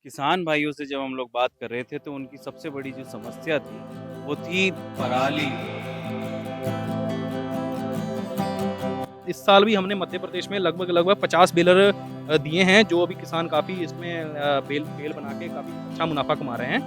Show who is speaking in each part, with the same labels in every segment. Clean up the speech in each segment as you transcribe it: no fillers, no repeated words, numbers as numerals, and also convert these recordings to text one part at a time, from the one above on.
Speaker 1: किसान भाइयों से जब हम लोग बात कर रहे थे तो उनकी सबसे बड़ी जो समस्या थी वो थी पराली।
Speaker 2: इस साल भी हमने मध्य प्रदेश में लगभग 50 बेलर दिए हैं, जो अभी किसान काफ़ी इसमें बेल बेल बना के काफ़ी अच्छा मुनाफ़ा कमा रहे हैं।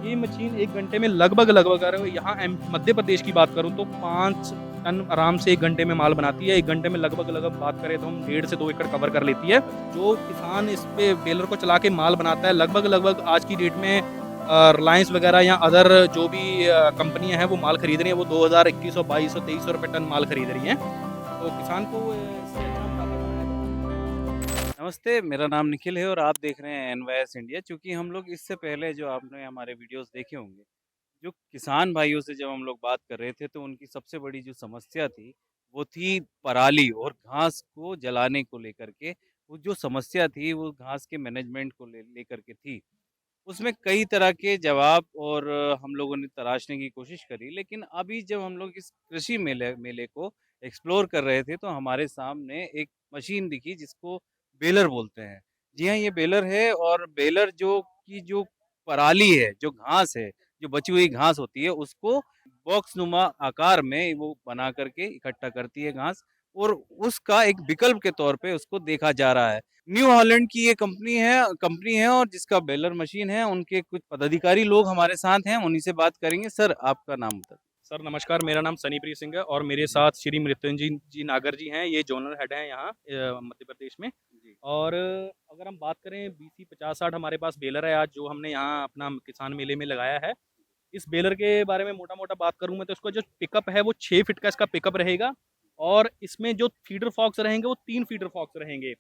Speaker 2: ये मशीन 1 घंटे में लगभग अगर यहाँ मध्य प्रदेश की बात करूँ तो 5 टन आराम से 1 घंटे में माल बनाती है। 1 घंटे में लगभग बात करें तो हम 1.5 से 2 एकड़ कवर कर लेती है। जो किसान इस पे बेलर को चला के माल बनाता है, लगभग आज की डेट में रिलायंस वगैरह या अदर जो भी कंपनियाँ हैं वो माल खरीद रही हैं, वो 2100, 2200, 2300 रुपए टन माल खरीद रही हैं। तो किसान को इससे अच्छा मुनाफ़ा कमाना है।
Speaker 1: नमस्ते, मेरा नाम निखिल है और आप देख रहे हैं एनवाईएस इंडिया। चूँकि हम लोग इससे पहले जो आपने हमारे वीडियोज़ देखे होंगे, जो किसान भाइयों से जब हम लोग बात कर रहे थे तो उनकी सबसे बड़ी जो समस्या थी, वो थी पराली और घास को जलाने को लेकर के। वो जो समस्या थी वो घास के मैनेजमेंट को लेकर के थी। उसमें कई तरह के जवाब और हम लोगों ने तराशने की कोशिश करी, लेकिन अभी जब हम लोग इस कृषि मेले मेले को एक्सप्लोर कर रहे थे तो हमारे सामने एक मशीन दिखी जिसको बेलर बोलते हैं। जी हाँ, ये बेलर है और बेलर जो पराली है, जो घास है, जो बची हुई घास होती है उसको बॉक्स नुमा आकार में वो बना करके इकट्ठा करती है घास, और उसका एक विकल्प के तौर पे उसको देखा जा रहा है। न्यू हॉलैंड की ये कंपनी है और जिसका बेलर मशीन है, उनके कुछ पदाधिकारी लोग हमारे साथ हैं, उन्हीं से बात करेंगे। सर, आपका नाम बता
Speaker 2: सर नमस्कार, मेरा नाम सनीप्रीत सिंह है और मेरे
Speaker 1: जी,
Speaker 2: साथ श्री मृत्युंजय जी नागर जी हैं, ये ज़ोनल हेड हैं यहाँ मध्य प्रदेश में।
Speaker 1: जी,
Speaker 2: और अगर हम बात करें बीसी 50-60 हमारे पास बेलर है आज, जो हमने यहाँ अपना किसान मेले में लगाया है। इस बेलर के बारे में मोटा-मोटा बात करूँ मैं तो इसका जो पिकअप है वो 6 फीट का इसका पिकअप रहेगा, और इसमें जो फीडर फॉक्स रहेंगे वो 3 फीडर फॉक्स रहेंगे।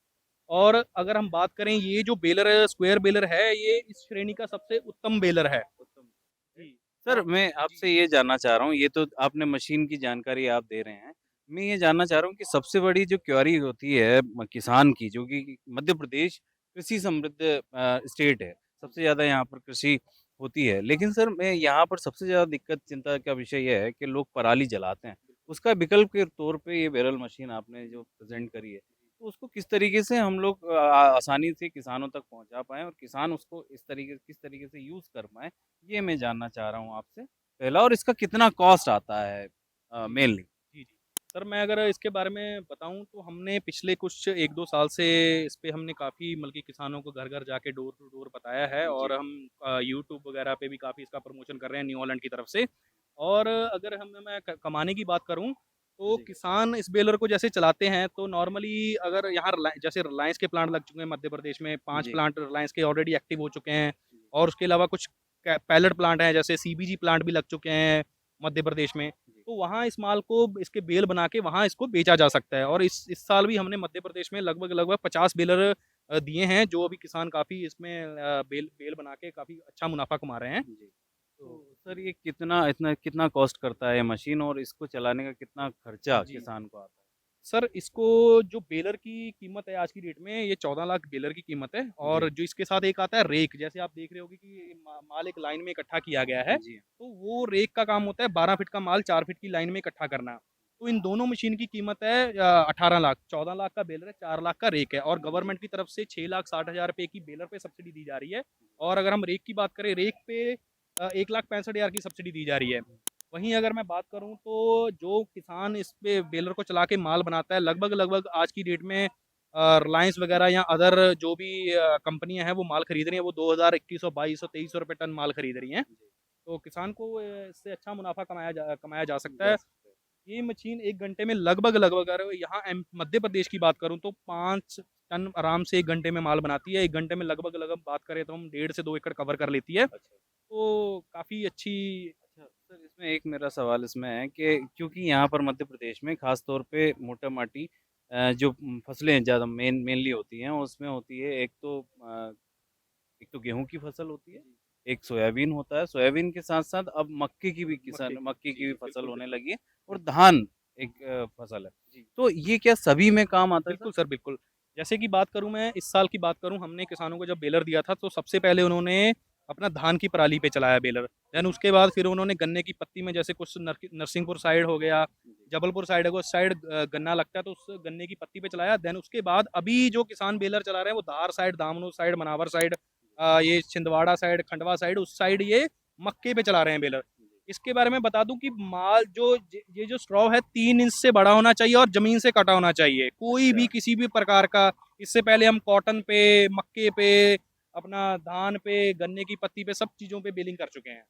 Speaker 2: और अगर हम बात करें, ये जो बेलर है, स्क्वायर बेलर है, ये इस श्रेणी का सबसे उत्तम बेलर है।
Speaker 1: उत्तम।
Speaker 2: जी।
Speaker 1: सर,
Speaker 2: और
Speaker 1: मैं
Speaker 2: जी।
Speaker 1: आपसे ये जानना चाह रहा हूँ, ये तो आपने मशीन की जानकारी आप दे रहे हैं। मैं ये जानना चाह रहा हूँ कि सबसे बड़ी जो क्वेरी होती है किसान की, जो कि मध्य प्रदेश कृषि समृद्ध स्टेट है, सबसे ज़्यादा यहाँ पर कृषि होती है। लेकिन सर, मैं यहाँ पर सबसे ज़्यादा दिक्कत चिंता का विषय ये है कि लोग पराली जलाते हैं। उसका विकल्प के तौर पे ये बैरल मशीन आपने जो प्रेज़ेंट करी है, तो उसको किस तरीके से हम लोग आसानी से किसानों तक पहुँचा पाएँ और किसान उसको किस तरीके से यूज़ कर पाएँ, ये मैं जानना चाह रहा हूँ आपसे, पहला। और इसका कितना कॉस्ट आता है
Speaker 2: जी,
Speaker 1: मेनली?
Speaker 2: जी, जी। सर मैं अगर इसके बारे में बताऊँ तो हमने पिछले कुछ 1-2 साल से इस पे हमने काफ़ी बल्कि किसानों को घर-घर जाके डोर टू डोर बताया है, और
Speaker 1: जी,
Speaker 2: हम यूट्यूब वगैरह पे भी काफ़ी इसका प्रमोशन कर रहे हैं न्यू हॉलैंड की तरफ से। और अगर मैं कमाने की बात करूँ, तो
Speaker 1: जी।
Speaker 2: किसान इस बेलर को जैसे चलाते हैं तो नॉर्मली अगर यहाँ जैसे रिलायंस के प्लांट लग चुके हैं मध्य प्रदेश में, 5
Speaker 1: जी,
Speaker 2: प्लांट रिलायंस के ऑलरेडी एक्टिव हो चुके हैं,
Speaker 1: जी,
Speaker 2: और उसके अलावा कुछ पैलेट प्लांट हैं, जैसे सीबीजी प्लांट भी लग चुके हैं मध्य प्रदेश में।
Speaker 1: जी।
Speaker 2: तो वहाँ इस माल को, इसके बेल बना के वहाँ इसको बेचा जा सकता है। और इस साल भी हमने मध्य प्रदेश में लगभग 50 बेलर दिए हैं, जो अभी किसान काफ़ी इसमें बेल बेल बना के काफ़ी अच्छा मुनाफ़ा कमा रहे हैं।
Speaker 1: जी।
Speaker 2: तो
Speaker 1: तो सर, ये कितना कॉस्ट करता है ये मशीन और इसको चलाने का कितना खर्चा
Speaker 2: जी।
Speaker 1: किसान को आता
Speaker 2: सर इसको, जो बेलर की कीमत है आज की डेट में, ये 14 लाख बेलर की कीमत है,
Speaker 1: है?
Speaker 2: और
Speaker 1: जी,
Speaker 2: जो इसके साथ एक आता है रेक, जैसे आप देख रहे होंगे कि माल एक लाइन में इकट्ठा किया गया है,
Speaker 1: जी।
Speaker 2: तो वो रेक का काम होता है 12 फीट का माल 4 फीट की लाइन में इकट्ठा करना। तो इन दोनों मशीन की कीमत है 18 लाख, 14 लाख का बेलर है, 4 लाख का रेक है, और
Speaker 1: जी,
Speaker 2: गवर्नमेंट की तरफ से 6,60,000 रुपए की बेलर पे सब्सिडी दी जा रही है। और अगर हम रेक की बात करें, रेक पे 1,65,000 की सब्सिडी दी जा रही है। वहीं अगर मैं बात करूँ तो जो किसान इस पे बेलर को चला के माल बनाता है, लगभग आज की डेट में रिलायंस वगैरह या अदर जो भी कंपनियाँ हैं वो माल खरीद रही हैं, वो 2,2100, 2200, 2300 रुपए टन माल खरीद रही हैं।
Speaker 1: जी।
Speaker 2: तो किसान को इससे अच्छा मुनाफ़ा कमाया जा सकता
Speaker 1: जा
Speaker 2: है।
Speaker 1: सकता है।
Speaker 2: ये मशीन 1 घंटे में लगभग अगर यहाँ मध्य प्रदेश की बात करूँ तो 5 टन आराम से 1 घंटे में माल बनाती है। 1 घंटे में लगभग बात करें तो हम 1.5 से 2 एकड़ कवर कर लेती है।
Speaker 1: अच्छा।
Speaker 2: तो काफ़ी अच्छी।
Speaker 1: अच्छा, सर, इसमें एक मेरा सवाल इसमें है कि क्योंकि यहाँ पर मध्य प्रदेश में ख़ास तौर पे मोटा-माटी जो फसलें ज़्यादा मेनली होती हैं, उसमें होती है एक तो गेहूँ की फसल होती है, एक सोयाबीन होता है, सोयाबीन के साथ-साथ अब
Speaker 2: मक्के की।
Speaker 1: मक्के
Speaker 2: जी,
Speaker 1: की भी
Speaker 2: जी।
Speaker 1: फसल
Speaker 2: बिल्कुल,
Speaker 1: होने
Speaker 2: बिल्कुल।
Speaker 1: लगी है और धान एक फसल है।
Speaker 2: जी।
Speaker 1: तो ये क्या सभी में काम आता है सर?
Speaker 2: बिल्कुल सर, बिल्कुल। जैसे कि बात करूँ, मैं इस साल की बात करूँ, हमने किसानों को जब बेलर दिया था तो सबसे पहले उन्होंने अपना धान की पराली पे चलाया बेलर। देन उसके बाद फिर उन्होंने गन्ने की पत्ती में, जैसे कुछ नरसिंहपुर साइड हो गया, जबलपुर साइड है, उस साइड गन्ना लगता है तो उस गन्ने की पत्ती पे चलाया। देन उसके बाद अभी जो किसान बेलर चला रहे हैं वो धार साइड, दामनू साइड, मनावर साइड, ये छिंदवाड़ा साइड, खंडवा साइड, उस साइड ये मक्के पे चला रहे हैं बेलर। इसके बारे में बता दूं कि माल जो ये जो स्ट्रॉ है 3 इंच से बड़ा होना चाहिए और जमीन से कटा होना चाहिए, कोई
Speaker 1: अच्छा।
Speaker 2: भी किसी भी प्रकार का। इससे पहले हम कॉटन पे, मक्के पे, अपना धान पे, गन्ने की पत्ती पे, सब चीजों पे बेलिंग कर चुके हैं।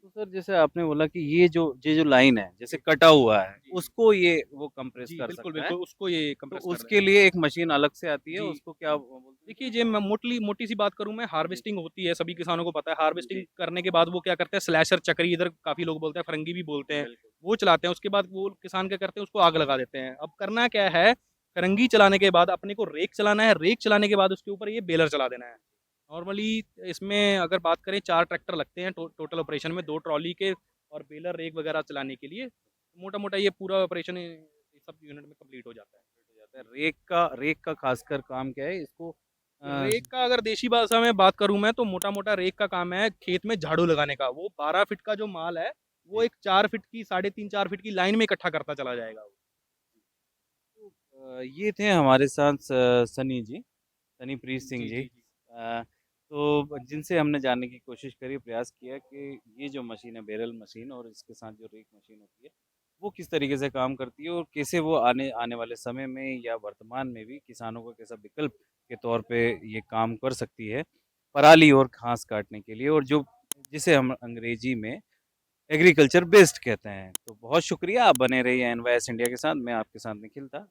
Speaker 1: तो सर जैसे आपने बोला कि ये जो लाइन है जैसे
Speaker 2: जी
Speaker 1: कटा हुआ है,
Speaker 2: जी जी
Speaker 1: उसको ये वो कंप्रेस
Speaker 2: जी,
Speaker 1: कर
Speaker 2: बिल्कुल
Speaker 1: सकता है।
Speaker 2: बिल्कुल उसको ये
Speaker 1: तो
Speaker 2: कंप्रेस कर रहे हैं।
Speaker 1: उसके लिए एक मशीन अलग से आती है,
Speaker 2: जी,
Speaker 1: उसको क्या बोलते हैं?
Speaker 2: देखिए ये मैं मोटी मोटी सी बात करूं, मैं
Speaker 1: जी,
Speaker 2: हार्वेस्टिंग होती है, सभी किसानों को पता है। हार्वेस्टिंग
Speaker 1: जी,
Speaker 2: करने के बाद वो क्या करते हैं, स्लैशर चक्री, इधर काफी लोग बोलते हैं, फरंगी भी बोलते हैं,
Speaker 1: बिल्कुल।
Speaker 2: वो चलाते हैं। उसके बाद वो किसान क्या करते हैं, उसको आग लगा देते हैं। अब करना क्या है, फरंगी चलाने के बाद अपने को रेक चलाना है, रेक चलाने के बाद उसके ऊपर ये बेलर चला देना है। नॉर्मली इसमें अगर बात करें 4 ट्रैक्टर लगते हैं टोटल ऑपरेशन में, 2 ट्रॉली के और बेलर रेक वगैरह चलाने के लिए। मोटा मोटा ये पूरा ऑपरेशन सब यूनिट में कंप्लीट हो जाता है।
Speaker 1: हो जाता है। रेक का खासकर काम क्या है? इसको
Speaker 2: रेक का अगर देसी भाषा में बात करूं मैं, तो मोटा मोटा रेक का काम है खेत में झाड़ू लगाने का। वो 12 फीट का जो माल है वो
Speaker 1: जी,
Speaker 2: एक 4 फीट की, 3.5 4 फीट की लाइन में इकट्ठा करता चला जाएगा वो।
Speaker 1: तो ये थे हमारे साथ सनी जी, सनीप्रीत सिंह
Speaker 2: जी
Speaker 1: जी।
Speaker 2: जी जी
Speaker 1: तो जिनसे हमने जानने की कोशिश करी, प्रयास किया कि ये जो मशीन है, बेरल मशीन और इसके साथ जो रेक मशीन होती है, वो किस तरीके से काम करती है और कैसे वो आने आने वाले समय में या वर्तमान में भी किसानों को कैसा विकल्प के तौर पे ये काम कर सकती है, पराली और घास काटने के लिए, और जो जिसे हम अंग्रेजी में एग्रीकल्चर बेस्ड कहते हैं। तो बहुत शुक्रिया, आप बने रहिए एनवाईएस इंडिया के साथ। मैं आपके साथ निखिल था।